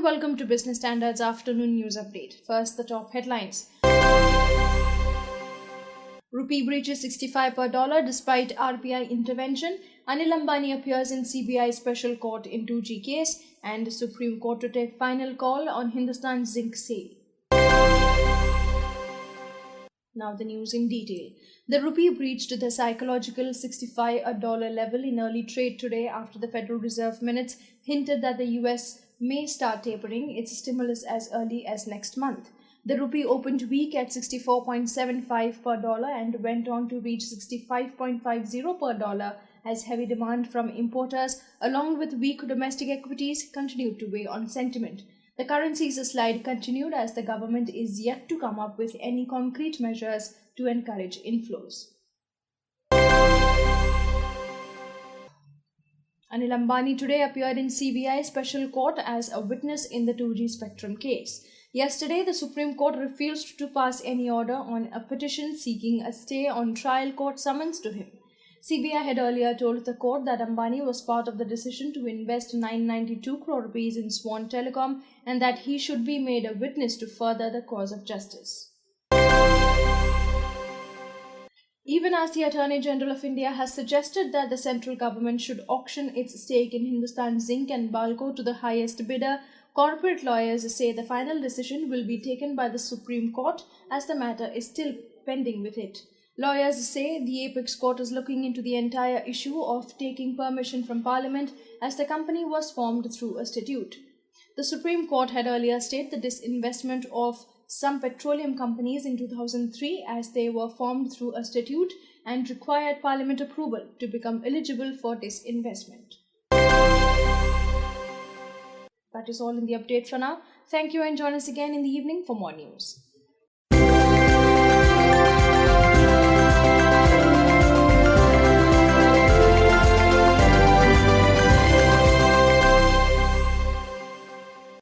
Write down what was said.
welcome to Business Standard's afternoon news update. First, the top headlines. Rupee breaches 65 per dollar despite RBI intervention. Anil Ambani appears in CBI special court in 2G case, and Supreme Court to take final call on Hindustan Zinc sale. Now the news in detail. The rupee breached the psychological 65 a dollar level in early trade today after the Federal Reserve minutes hinted that the US may start tapering its stimulus as early as next month. The rupee opened weak at 64.75 per dollar and went on to reach 65.50 per dollar as heavy demand from importers along with weak domestic equities continued to weigh on sentiment. The currency's slide continued as the government is yet to come up with any concrete measures to encourage inflows. Anil Ambani today appeared in CBI special court as a witness in the 2G spectrum case. Yesterday, the Supreme Court refused to pass any order on a petition seeking a stay on trial court summons to him. CBI had earlier told the court that Ambani was part of the decision to invest 992 crore rupees in Swan Telecom and that he should be made a witness to further the cause of justice. Even as the Attorney General of India has suggested that the central government should auction its stake in Hindustan Zinc and Balco to the highest bidder, corporate lawyers say the final decision will be taken by the Supreme Court as the matter is still pending with it. Lawyers say the Apex Court is looking into the entire issue of taking permission from Parliament as the company was formed through a statute. The Supreme Court had earlier stated the disinvestment of some petroleum companies in 2003 as they were formed through a statute and required Parliament approval to become eligible for disinvestment. That is all in the update for now. Thank you and join us again in the evening for more news.